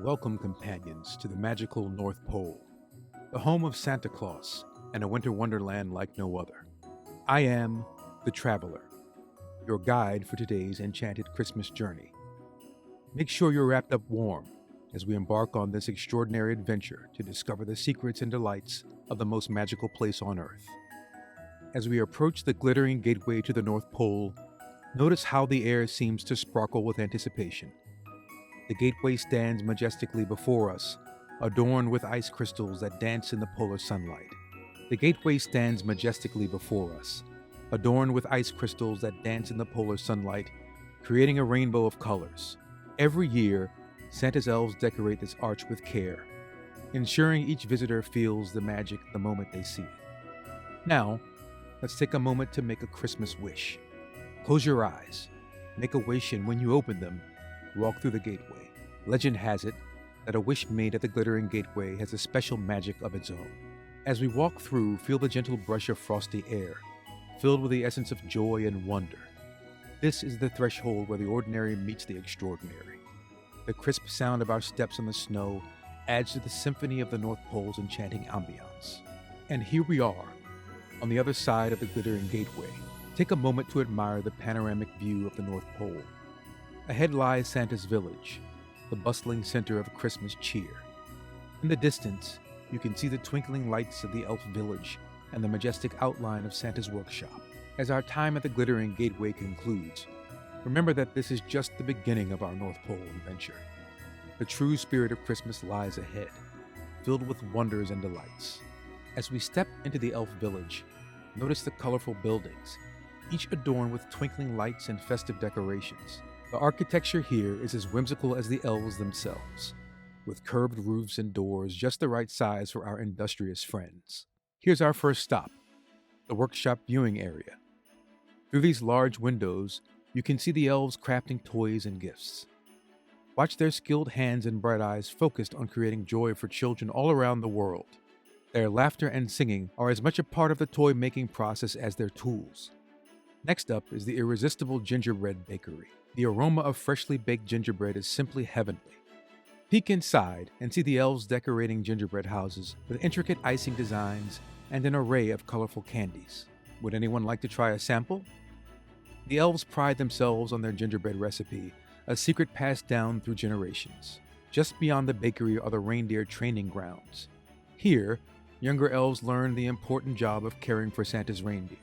Welcome, companions, to the magical North Pole, the home of Santa Claus and a winter wonderland like no other. I am the Traveler, your guide for today's enchanted Christmas journey. Make sure you're wrapped up warm as we embark on this extraordinary adventure to discover the secrets and delights of the most magical place on Earth. As we approach the glittering gateway to the North Pole, notice how the air seems to sparkle with anticipation. The gateway stands majestically before us, adorned with ice crystals that dance in the polar sunlight. The gateway stands majestically before us, adorned with ice crystals that dance in the polar sunlight, creating a rainbow of colors. Every year, Santa's elves decorate this arch with care, ensuring each visitor feels the magic the moment they see it. Now, let's take a moment to make a Christmas wish. Close your eyes, make a wish, and when you open them, walk through the gateway. Legend has it that a wish made at the glittering gateway has a special magic of its own. As we walk through, feel the gentle brush of frosty air, filled with the essence of joy and wonder. This is the threshold where the ordinary meets the extraordinary. The crisp sound of our steps on the snow adds to the symphony of the North Pole's enchanting ambiance. And here we are, on the other side of the glittering gateway. Take a moment to admire the panoramic view of the North Pole. Ahead lies Santa's village, the bustling center of Christmas cheer. In the distance, you can see the twinkling lights of the elf village and the majestic outline of Santa's workshop. As our time at the glittering gateway concludes, remember that this is just the beginning of our North Pole adventure. The true spirit of Christmas lies ahead, filled with wonders and delights. As we step into the elf village, notice the colorful buildings, each adorned with twinkling lights and festive decorations. The architecture here is as whimsical as the elves themselves, with curved roofs and doors just the right size for our industrious friends. Here's our first stop, the workshop viewing area. Through these large windows, you can see the elves crafting toys and gifts. Watch their skilled hands and bright eyes focused on creating joy for children all around the world. Their laughter and singing are as much a part of the toy-making process as their tools. Next up is the irresistible gingerbread bakery. The aroma of freshly baked gingerbread is simply heavenly. Peek inside and see the elves decorating gingerbread houses with intricate icing designs and an array of colorful candies. Would anyone like to try a sample? The elves pride themselves on their gingerbread recipe, a secret passed down through generations. Just beyond the bakery are the reindeer training grounds. Here, younger elves learn the important job of caring for Santa's reindeer.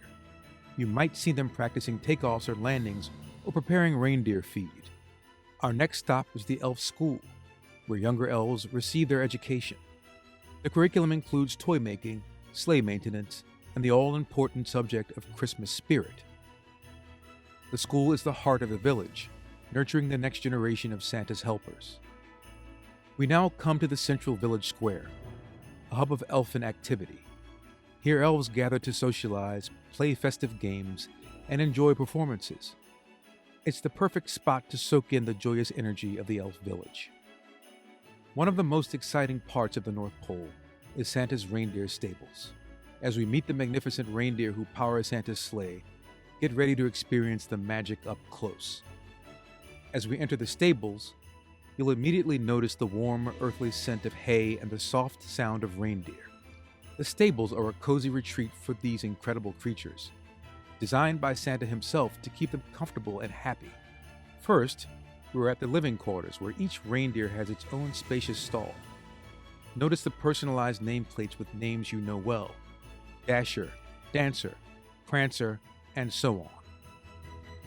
You might see them practicing takeoffs or landings or preparing reindeer feed. Our next stop is the elf school, where younger elves receive their education. The curriculum includes toy making, sleigh maintenance, and the all-important subject of Christmas spirit. The school is the heart of the village, nurturing the next generation of Santa's helpers. We now come to the central village square, a hub of elfin activity. Here elves gather to socialize, play festive games, and enjoy performances. It's the perfect spot to soak in the joyous energy of the elf village. One of the most exciting parts of the North Pole is Santa's Reindeer Stables. As we meet the magnificent reindeer who power Santa's sleigh, get ready to experience the magic up close. As we enter the stables, you'll immediately notice the warm, earthly scent of hay and the soft sound of reindeer. The stables are a cozy retreat for these incredible creatures, designed by Santa himself to keep them comfortable and happy. First, we're at the living quarters, where each reindeer has its own spacious stall. Notice the personalized nameplates with names you know well: Dasher, Dancer, Prancer, and so on.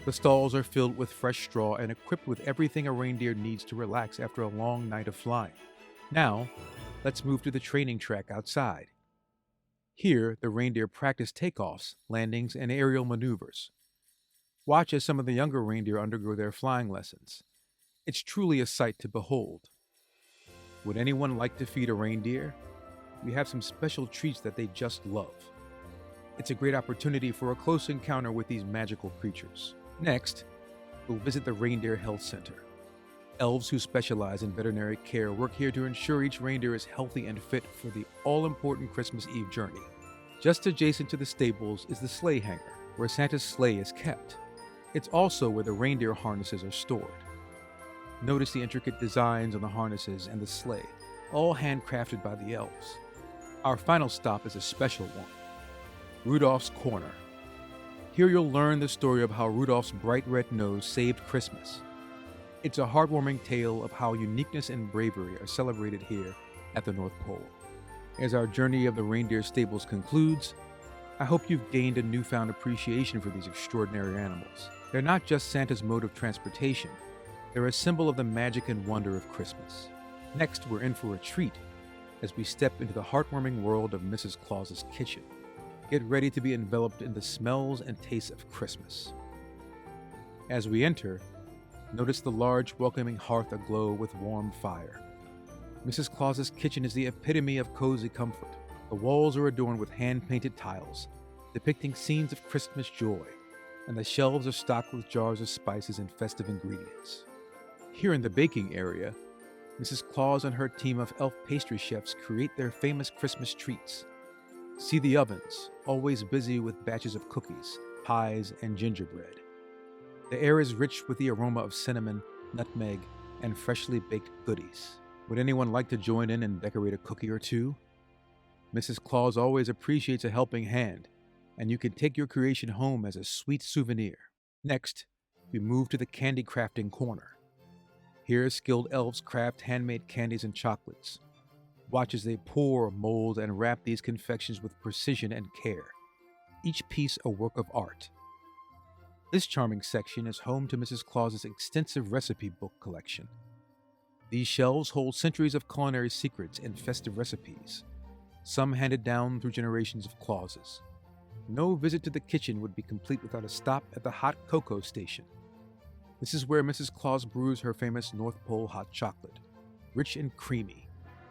The stalls are filled with fresh straw and equipped with everything a reindeer needs to relax after a long night of flying. Now, let's move to the training track outside. Here, the reindeer practice takeoffs, landings, and aerial maneuvers. Watch as some of the younger reindeer undergo their flying lessons. It's truly a sight to behold. Would anyone like to feed a reindeer? We have some special treats that they just love. It's a great opportunity for a close encounter with these magical creatures. Next, we'll visit the Reindeer Health Center. Elves who specialize in veterinary care work here to ensure each reindeer is healthy and fit for the all-important Christmas Eve journey. Just adjacent to the stables is the sleigh hangar, where Santa's sleigh is kept. It's also where the reindeer harnesses are stored. Notice the intricate designs on the harnesses and the sleigh, all handcrafted by the elves. Our final stop is a special one, Rudolph's Corner. Here you'll learn the story of how Rudolph's bright red nose saved Christmas. It's a heartwarming tale of how uniqueness and bravery are celebrated here at the North Pole. As our journey of the Reindeer Stables concludes, I hope you've gained a newfound appreciation for these extraordinary animals. They're not just Santa's mode of transportation, they're a symbol of the magic and wonder of Christmas. Next, we're in for a treat as we step into the heartwarming world of Mrs. Claus's kitchen. Get ready to be enveloped in the smells and tastes of Christmas. As we enter, notice the large, welcoming hearth aglow with warm fire. Mrs. Claus's kitchen is the epitome of cozy comfort. The walls are adorned with hand-painted tiles, depicting scenes of Christmas joy, and the shelves are stocked with jars of spices and festive ingredients. Here in the baking area, Mrs. Claus and her team of elf pastry chefs create their famous Christmas treats. See the ovens, always busy with batches of cookies, pies, and gingerbread. The air is rich with the aroma of cinnamon, nutmeg, and freshly baked goodies. Would anyone like to join in and decorate a cookie or two? Mrs. Claus always appreciates a helping hand, and you can take your creation home as a sweet souvenir. Next, we move to the candy crafting corner. Here, skilled elves craft handmade candies and chocolates. Watch as they pour, mold, and wrap these confections with precision and care, each piece a work of art. This charming section is home to Mrs. Claus's extensive recipe book collection. These shelves hold centuries of culinary secrets and festive recipes, some handed down through generations of Clauses. No visit to the kitchen would be complete without a stop at the hot cocoa station. This is where Mrs. Claus brews her famous North Pole hot chocolate, rich and creamy,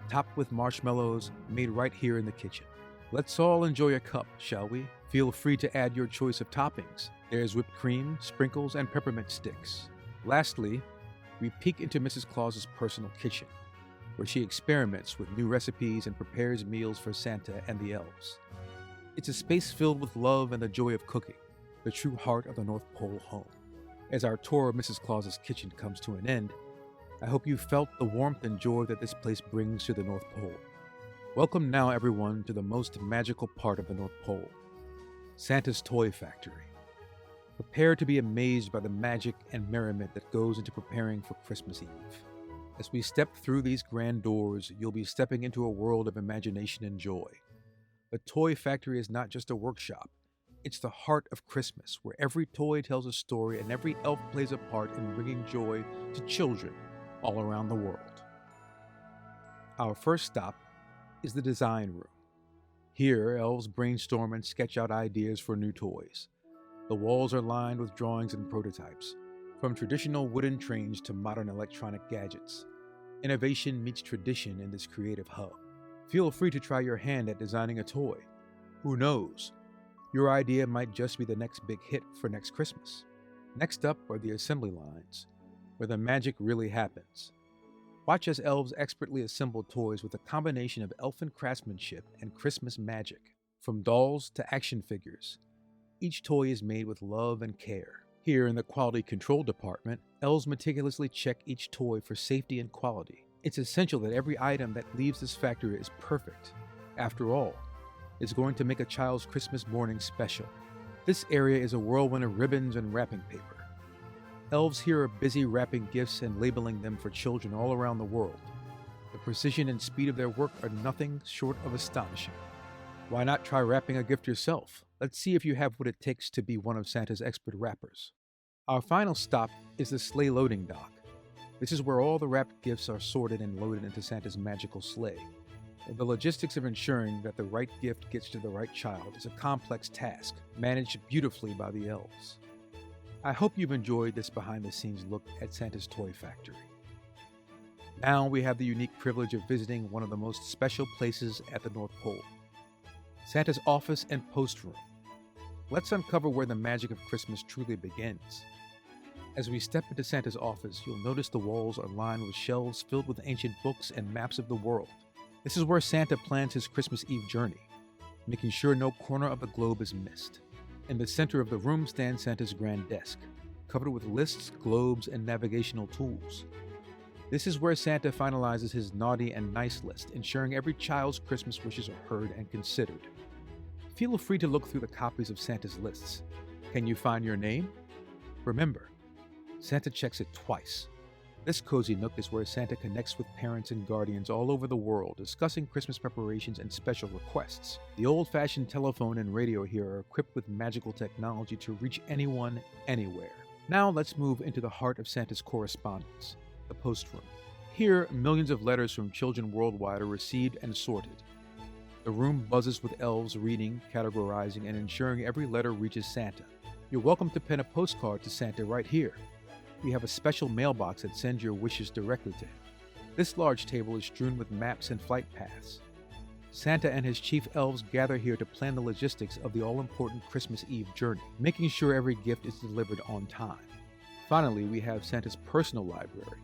topped with marshmallows made right here in the kitchen. Let's all enjoy a cup, shall we? Feel free to add your choice of toppings. There's whipped cream, sprinkles, and peppermint sticks. Lastly, we peek into Mrs. Claus's personal kitchen, where she experiments with new recipes and prepares meals for Santa and the elves. It's a space filled with love and the joy of cooking, the true heart of the North Pole home. As our tour of Mrs. Claus's kitchen comes to an end, I hope you felt the warmth and joy that this place brings to the North Pole. Welcome now, everyone, to the most magical part of the North Pole, Santa's Toy Factory. Prepare to be amazed by the magic and merriment that goes into preparing for Christmas Eve. As we step through these grand doors, you'll be stepping into a world of imagination and joy. The Toy Factory is not just a workshop. It's the heart of Christmas, where every toy tells a story and every elf plays a part in bringing joy to children all around the world. Our first stop is the design room. Here, elves brainstorm and sketch out ideas for new toys. The walls are lined with drawings and prototypes, from traditional wooden trains to modern electronic gadgets. Innovation meets tradition in this creative hub. Feel free to try your hand at designing a toy. Who knows? Your idea might just be the next big hit for next Christmas. Next up are the assembly lines, where the magic really happens. Watch as elves expertly assemble toys with a combination of elfin craftsmanship and Christmas magic. From dolls to action figures, each toy is made with love and care. Here in the quality control department, elves meticulously check each toy for safety and quality. It's essential that every item that leaves this factory is perfect. After all, it's going to make a child's Christmas morning special. This area is a whirlwind of ribbons and wrapping paper. Elves here are busy wrapping gifts and labeling them for children all around the world. The precision and speed of their work are nothing short of astonishing. Why not try wrapping a gift yourself? Let's see if you have what it takes to be one of Santa's expert wrappers. Our final stop is the sleigh loading dock. This is where all the wrapped gifts are sorted and loaded into Santa's magical sleigh. The logistics of ensuring that the right gift gets to the right child is a complex task, managed beautifully by the elves. I hope you've enjoyed this behind-the-scenes look at Santa's Toy Factory. Now we have the unique privilege of visiting one of the most special places at the North Pole, Santa's office and post room. Let's uncover where the magic of Christmas truly begins. As we step into Santa's office, you'll notice the walls are lined with shelves filled with ancient books and maps of the world. This is where Santa plans his Christmas Eve journey, making sure no corner of the globe is missed. In the center of the room stands Santa's grand desk, covered with lists, globes, and navigational tools. This is where Santa finalizes his naughty and nice list, ensuring every child's Christmas wishes are heard and considered. Feel free to look through the copies of Santa's lists. Can you find your name? Remember, Santa checks it twice. This cozy nook is where Santa connects with parents and guardians all over the world, discussing Christmas preparations and special requests. The old-fashioned telephone and radio here are equipped with magical technology to reach anyone, anywhere. Now let's move into the heart of Santa's correspondence, the post room. Here, millions of letters from children worldwide are received and sorted. The room buzzes with elves reading, categorizing, and ensuring every letter reaches Santa. You're welcome to pen a postcard to Santa right here. We have a special mailbox that sends your wishes directly to him. This large table is strewn with maps and flight paths. Santa and his chief elves gather here to plan the logistics of the all-important Christmas Eve journey, making sure every gift is delivered on time. Finally, we have Santa's personal library,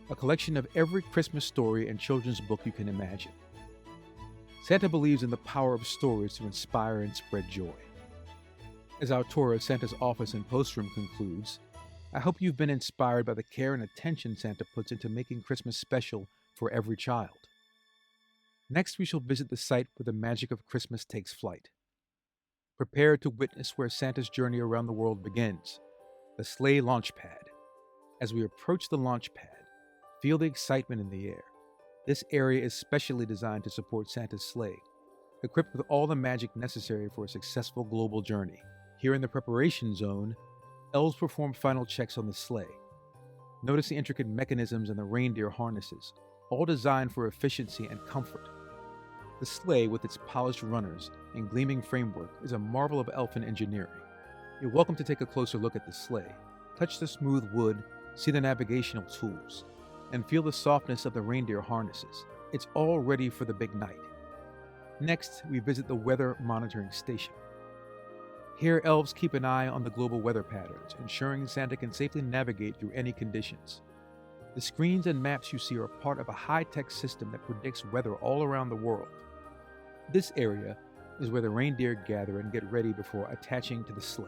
a collection of every Christmas story and children's book you can imagine. Santa believes in the power of stories to inspire and spread joy. As our tour of Santa's office and post room concludes, I hope you've been inspired by the care and attention Santa puts into making Christmas special for every child. Next, we shall visit the site where the magic of Christmas takes flight. Prepare to witness where Santa's journey around the world begins, the Sleigh Launchpad. As we approach the Launchpad, feel the excitement in the air. This area is specially designed to support Santa's sleigh, equipped with all the magic necessary for a successful global journey. Here in the preparation zone, elves perform final checks on the sleigh. Notice the intricate mechanisms and the reindeer harnesses, all designed for efficiency and comfort. The sleigh, with its polished runners and gleaming framework, is a marvel of elfin engineering. You're welcome to take a closer look at the sleigh, touch the smooth wood, see the navigational tools, and feel the softness of the reindeer harnesses. It's all ready for the big night. Next, we visit the weather monitoring station. Here, elves keep an eye on the global weather patterns, ensuring Santa can safely navigate through any conditions. The screens and maps you see are part of a high-tech system that predicts weather all around the world. This area is where the reindeer gather and get ready before attaching to the sleigh.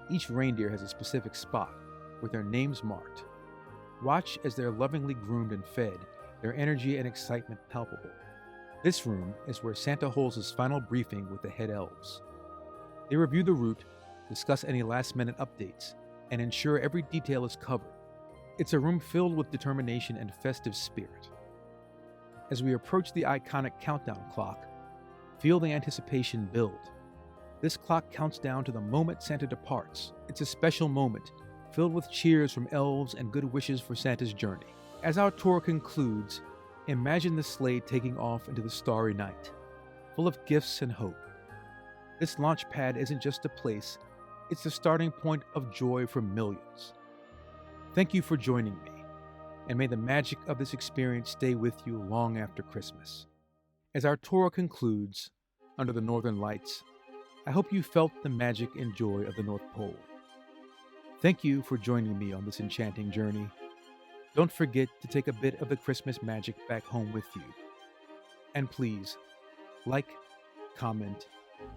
Each reindeer has a specific spot, with their names marked. Watch as they're lovingly groomed and fed, their energy and excitement palpable. This room is where Santa holds his final briefing with the head elves. They review the route, discuss any last-minute updates, and ensure every detail is covered. It's a room filled with determination and festive spirit. As we approach the iconic countdown clock, feel the anticipation build. This clock counts down to the moment Santa departs. It's a special moment, filled with cheers from elves and good wishes for Santa's journey. As our tour concludes, imagine the sleigh taking off into the starry night, full of gifts and hope. This launch pad isn't just a place, it's the starting point of joy for millions. Thank you for joining me, and may the magic of this experience stay with you long after Christmas. As our tour concludes, under the northern lights, I hope you felt the magic and joy of the North Pole. Thank you for joining me on this enchanting journey. Don't forget to take a bit of the Christmas magic back home with you. And please, like, comment,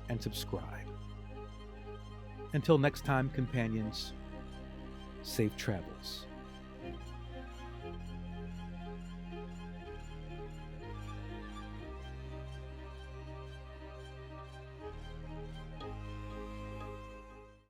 and subscribe. Until next time, companions, safe travels.